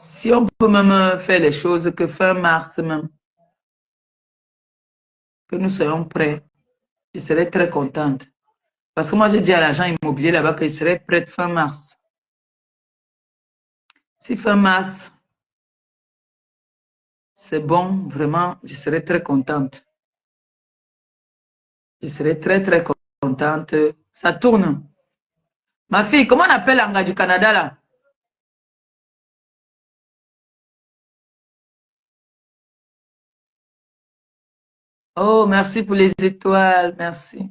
Si on peut même faire les choses que fin mars même, que nous soyons prêts, je serais très contente. Parce que moi, j'ai dit à l'agent immobilier là-bas que je serais prête fin mars. Si fin mars, c'est bon, vraiment, je serais très contente. Je serais très, très contente. Ça tourne. Ma fille, comment on appelle l'Anga du Canada là? Oh, merci pour les étoiles, merci.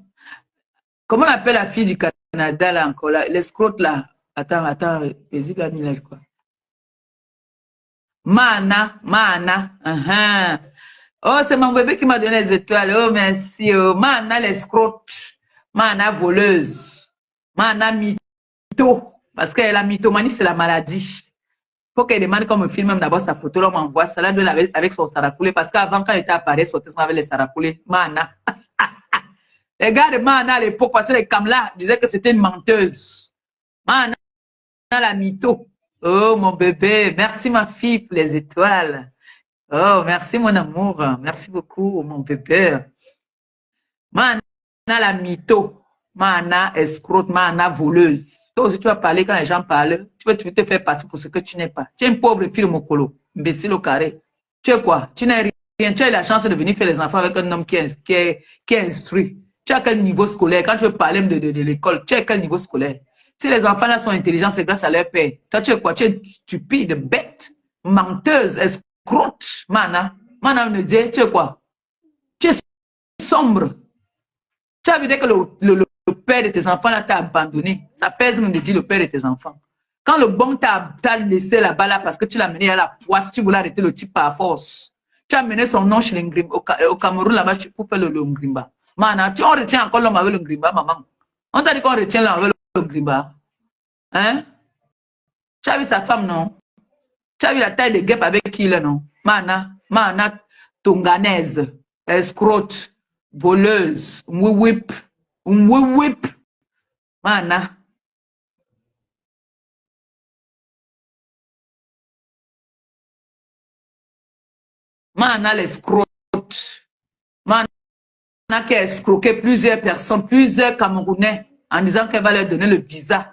Comment on appelle la fille du Canada là encore là? L'escrote là. Attends, Paisible a mis là quoi? Mana. Oh, c'est mon bébé qui m'a donné les étoiles. Oh, merci. Oh, Mana l'escrote. Mana voleuse. Mana mytho. Parce que la mythomanie, c'est la maladie. Faut qu'elle demande qu'on me filme même d'abord sa photo, là, on m'envoie ça, là, avec son saracoulé, parce qu'avant, quand elle était à Paris, sortait avec les saracoulés, Mana. Les gars de Mana à l'époque, parce que les Kamla disaient que c'était une menteuse. Mana, la mytho. Oh, mon bébé, merci ma fille pour les étoiles. Oh, merci mon amour, merci beaucoup, mon bébé. Mana, la mytho. Mana, escroque, Mana, voleuse. Toi aussi, tu vas parler quand les gens parlent. Tu veux te faire passer pour ce que tu n'es pas. Tu es une pauvre fille de Mokolo, imbécile au carré. Tu es quoi? Tu n'es rien. Tu as eu la chance de venir faire les enfants avec un homme qui est instruit. Tu as quel niveau scolaire? Quand tu veux parler de l'école, tu as quel niveau scolaire? Si les enfants là sont intelligents, c'est grâce à leur père. Toi, tu es quoi? Tu es stupide, bête, menteuse, escroque, Mana. Mana me dit, tu es quoi? Tu es sombre. Tu as vu dès que le père de tes enfants t'a abandonné. Ça pèse même de dire le père de tes enfants. Quand le bon t'a laissé là-bas là parce que tu l'as mené à la poisse, tu voulais arrêter le type par force. Tu as mené son nom chez l'Ingrimba, au Cameroun là-bas pour faire le Ngrimba. Maintenant, on retient encore l'homme avec le Ngrimba, maman. On t'a dit qu'on retient l'homme avec le Ngrimba. Hein? Tu as vu sa femme, non? Tu as vu la taille de guêpe avec qui il est, non? Mana, tonganaise, escrote, voleuse, whip, Mana. Mana l'escrote. Mana qui a escroqué plusieurs personnes, plusieurs Camerounais, en disant qu'elle va leur donner le visa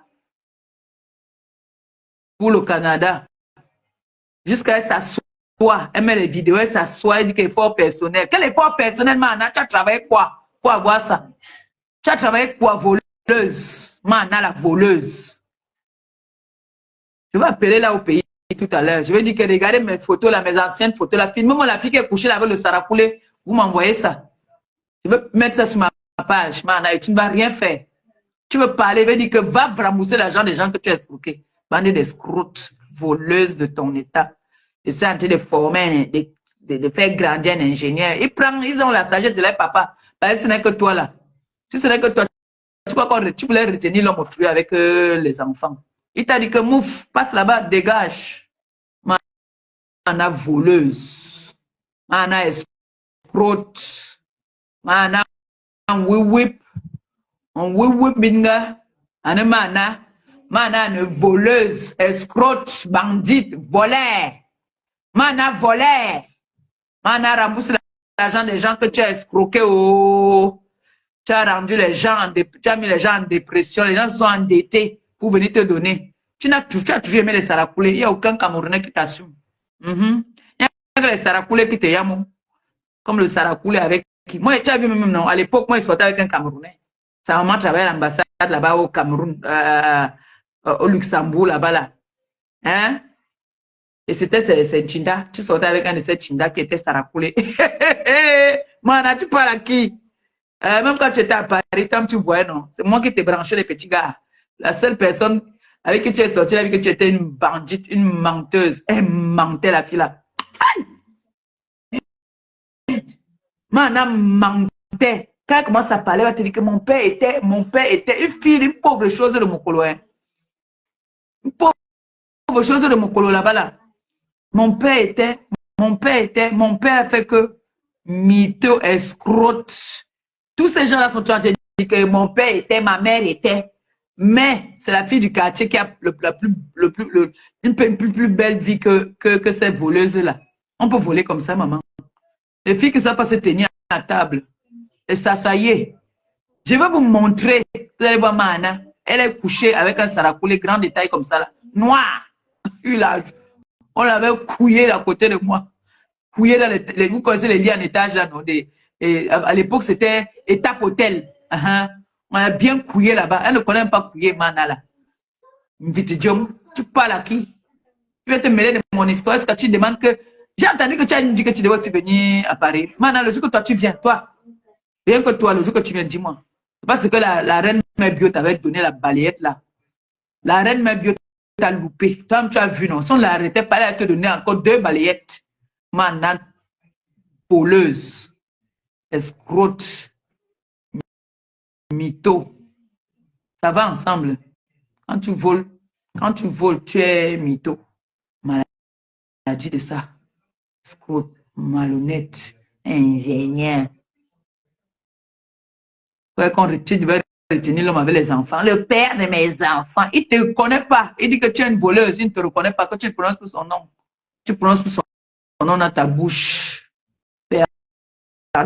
pour le Canada. Jusqu'à elle s'assoit, elle met les vidéos, elle s'assoit, elle dit qu'il est fort personnel. Quel effort personnel, Mana? Tu as travaillé quoi pour avoir ça? Tu as travaillé quoi, voleuse? Mana, la voleuse. Je vais appeler là au pays tout à l'heure. Je vais dire que regardez mes photos là, mes anciennes photos là. Filmez-moi la fille qui est couchée là avec le saracoulé. Vous m'envoyez ça. Je veux mettre ça sur ma page. Mana, et tu ne vas rien faire. Tu veux parler, je veux dire que va bramousser l'argent des gens que tu as escroqués. Bande d'escroutes, voleuses de ton état. Je suis en train de former, de faire grandir un ingénieur. Ils ont la sagesse de leur papa. Parce que ce n'est que toi là. Si ce n'est que toi, tu voulais retenir l'homme autrui avec les enfants. Il t'a dit que mouf, passe là-bas, dégage. Mana voleuse. Mana escroute. Mana whip. On whip binga. Mana une voleuse, escroute, bandite, voleur. Mana voleur. Mana rembourse l'argent des gens que tu as escroqué. Oh. Tu as rendu les gens, tu as mis les gens en dépression, les gens sont endettés pour venir te donner. Tu as toujours aimé les saracoulés. Il n'y a aucun Camerounais qui t'assume. Il y a que les saracoulés qui te yamont. Comme le saracoulé avec qui. Moi, tu as vu même, non, à l'époque, moi, il sortait avec un Camerounais. Sa maman travaillait à l'ambassade là-bas au Cameroun, au Luxembourg, là-bas, là. Hein? Et c'était ces Chinda. Tu sortais avec un de ces Chinda qui était saracoulé. Mana, tu parles à qui? Même quand tu étais à Paris, comme tu vois, non, c'est moi qui t'ai branché les petits gars. La seule personne avec qui tu es sorti, avec qui tu étais une bandite, une menteuse. Elle mentait, la fille là. Aïe! Mana mentait. Quand elle commence à parler, elle va te dire que mon père était une fille, une pauvre chose de mon colo. Hein. Une pauvre chose de mon colo là-bas là. Mon père a fait que mytho, escrote. Tous ces gens-là sont en train de dire que mon père était, ma mère était. Mais c'est la fille du quartier qui a une plus belle vie que ces voleuses-là. On peut voler comme ça, maman. Les filles qui ne savent pas se tenir à table. Et ça y est. Je vais vous montrer. Vous allez voir Mana. Elle est couchée avec un saracoulé grand détail comme ça, là. Noir. On l'avait couillé à côté de moi. Couillé dans les vous connaissez les lits en étage, là, non? Et à l'époque, c'était étape hôtel. On a bien couillé là-bas. Elle ne connaît même pas couillé, Mana, là. Vite, tu parles à qui? Tu vas te mêler de mon histoire. Est-ce que tu demandes que... J'ai entendu que tu as dit que tu devais aussi venir à Paris. Mana, le jour que toi, tu viens, toi. Rien que toi, le jour que tu viens, dis-moi. Parce que la reine Mère Bio t'avait donné la balayette, là. La reine Mère Bio t'a loupé. Toi, tu as vu, non? Si on l'arrêtait pas, elle allait te donner encore 2 balayettes. Mana, voleuse, escrote, mytho. Ça va ensemble. Quand tu voles, tu es mytho. Maladie de ça. Escrote, malhonnête, ingénieur. Ouais, tu devais retenir l'homme avec les enfants. Le père de mes enfants, il ne te connaît pas. Il dit que tu es une voleuse, il ne te reconnaît pas, que tu le prononces pour son nom. Tu prononces pour son nom dans ta bouche. Père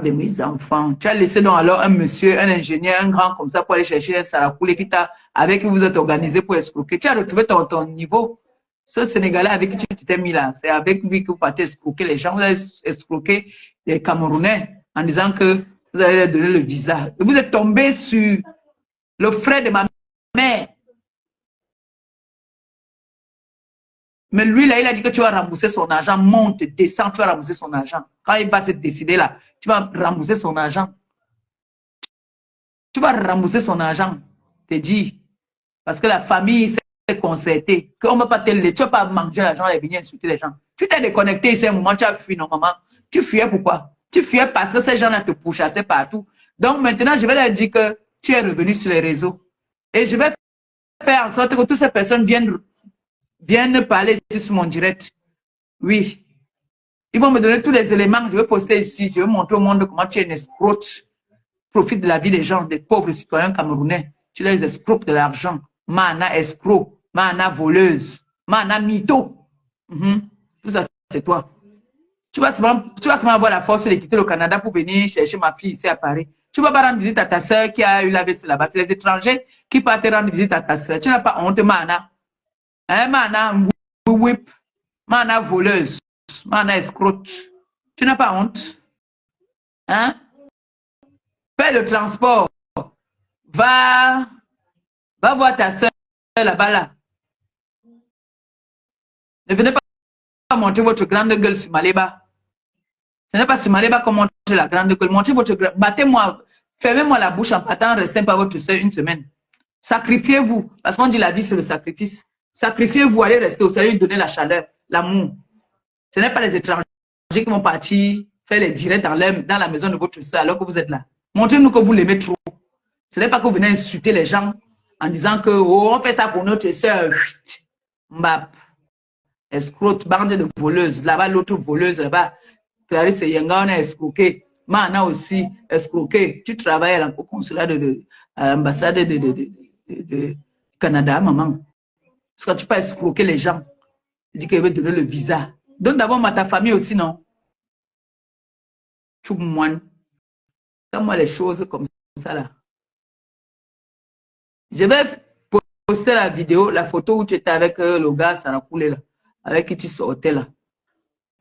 de mes enfants. Tu as laissé donc alors un monsieur, un ingénieur, un grand comme ça pour aller chercher un saracoulé avec qui vous êtes organisé pour escroquer. Tu as retrouvé ton niveau. Ce Sénégalais avec qui tu t'étais mis là, c'est avec lui que vous partez escroquer les gens. Vous avez escroqué les Camerounais en disant que vous allez leur donner le visa. Et vous êtes tombé sur le frère de ma mère. Mais lui, là, il a dit que tu vas rembourser son argent. Monte, descends, tu vas rembourser son argent. Quand il va se décider là, tu vas rembourser son argent. Tu vas rembourser son argent. Je te dis. Parce que la famille s'est concertée. Qu'on ne va pas te laisser. Tu ne vas pas manger l'argent et venir insulter les gens. Tu t'es déconnecté ici un moment, tu as fui, non, maman. Tu fuyais pourquoi? Tu fuyais parce que ces gens-là te pourchassaient partout. Donc maintenant, je vais leur dire que tu es revenu sur les réseaux. Et je vais faire en sorte que toutes ces personnes viennent parler ici sur mon direct. Oui. Ils vont me donner tous les éléments. Je vais poster ici. Je vais montrer au monde comment tu es une escroche. Profite de la vie des gens, des pauvres citoyens camerounais. Tu les escroques de l'argent. Mana escroc. Mana voleuse. Mana mytho. Tout ça, c'est toi. Tu vas souvent avoir la force de quitter le Canada pour venir chercher ma fille ici à Paris. Tu ne vas pas rendre visite à ta soeur qui a eu la vessie là-bas. C'est les étrangers qui partent rendre visite à ta soeur. Tu n'as pas honte, Mana. Hein, Mana, whip. Mana voleuse. Mana escroque. Tu n'as pas honte. Hein? Fais le transport. Va voir ta soeur là-bas là. Ne venez pas monter votre grande gueule sur Maléba. Ce n'est pas sur Maléba qu'on monte la grande gueule. Montez votre grande... Battez-moi. Fermez-moi la bouche en partant. Restez pas votre soeur une semaine. Sacrifiez-vous. Parce qu'on dit la vie, c'est le sacrifice. Sacrifiez-vous. Allez rester au salut, donner la chaleur, l'amour. Ce n'est pas les étrangers qui vont partir faire les directs dans la maison de votre soeur alors que vous êtes là. Montrez-nous que vous l'aimez trop. Ce n'est pas que vous venez insulter les gens en disant que oh, on fait ça pour notre soeur. Mbap. Escroc, bande de voleuses. Là-bas, l'autre voleuse, là-bas. Clarisse Yenga, on a escroqué. Mana aussi, escroqué. Tu travailles au consulat à l'ambassade de Canada, maman. Parce que tu peux escroquer les gens. Tu dis qu'il veut donner le visa. Donne d'abord à ta famille aussi, non? Tu moines. Donne-moi les choses comme ça, là. Je vais poster la vidéo, la photo où tu étais avec le gars Sarakoulé, là. Avec qui tu sortais, là.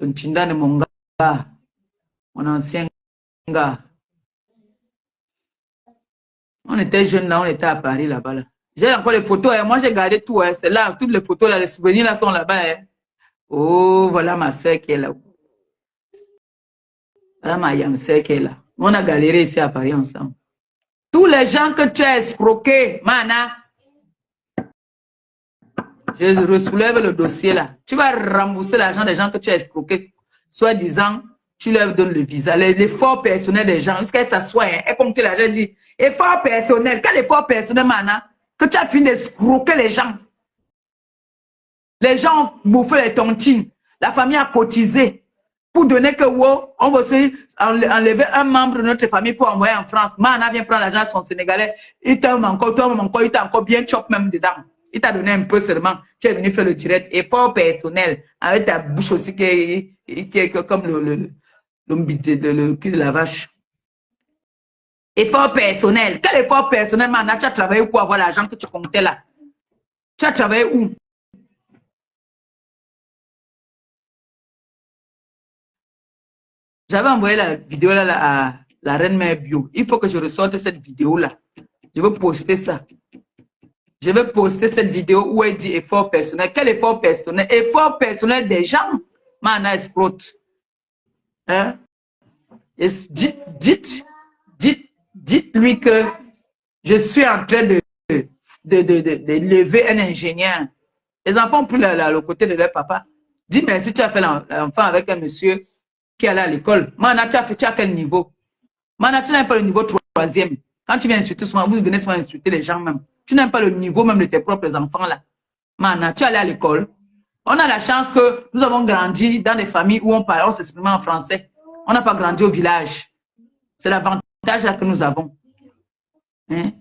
Un Tinda de mon gars. Mon ancien gars. On était jeunes là, on était à Paris là-bas. Là. J'ai encore les photos, hein. Moi j'ai gardé tout, hein. C'est là, toutes les photos là, les souvenirs là sont là-bas. Hein. Oh, voilà ma soeur qui est là. Voilà ma yam soeur qui est là. On a galéré ici à Paris ensemble. Tous les gens que tu as escroqués, Mana, je ressoulève le dossier là. Tu vas rembourser l'argent des gens que tu as escroqués, soi-disant. Tu leur donnes le visa, l'effort personnel des gens, jusqu'à s'assoient, hein, et comme tu l'as déjà dit, effort personnel, quel effort personnel, Mana, que tu as fini d'escroquer les gens. Les gens ont bouffé les tontines, la famille a cotisé, pour donner que wow, on va aussi enlever un membre de notre famille pour envoyer en France. Mana vient prendre l'argent à son Sénégalais. Il t'a encore, il t'a encore bien chop même dedans. Il t'a donné un peu seulement. Tu es venu faire le direct. Effort personnel. Avec ta bouche aussi qui est comme le cul de la vache. Effort personnel. Quel effort personnel, Mana? Tu as travaillé pour avoir l'argent que tu comptais là? Tu as travaillé où? J'avais envoyé la vidéo là, à la reine mère bio. Il faut que je ressorte cette vidéo là. Je veux poster ça. Je vais poster cette vidéo où elle dit effort personnel. Quel effort personnel? Effort personnel des gens. Mana escrote. Hein? Dites-lui que je suis en train de lever un ingénieur. Les enfants ont pris le côté de leur papa. Dis merci, tu as fait l'enfant avec un monsieur qui allait à l'école. Mana, tu as quel niveau? Mana, tu n'as pas le niveau troisième. Quand tu viens insulter souvent, vous venez souvent insulter les gens même. Tu n'as pas le niveau même de tes propres enfants là. Mana, tu es allé à l'école. On a la chance que nous avons grandi dans des familles où on s'exprime en français. On n'a pas grandi au village. C'est l'avantage que nous avons. Hein?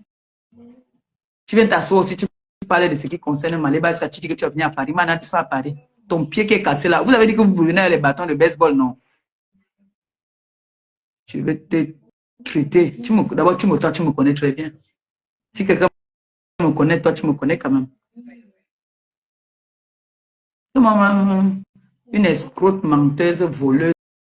Tu viens t'asseoir aussi, tu parlais de ce qui concerne Maléba, tu dis que tu vas venir à Paris. Mana, tu seras à Paris. Ton pied qui est cassé là. Vous avez dit que vous venez avec les bâtons de baseball, non? Je vais te traiter. D'abord, toi, tu me connais très bien. Si quelqu'un me connaît, toi, tu me connais quand même. Une escroque, menteuse, voleuse.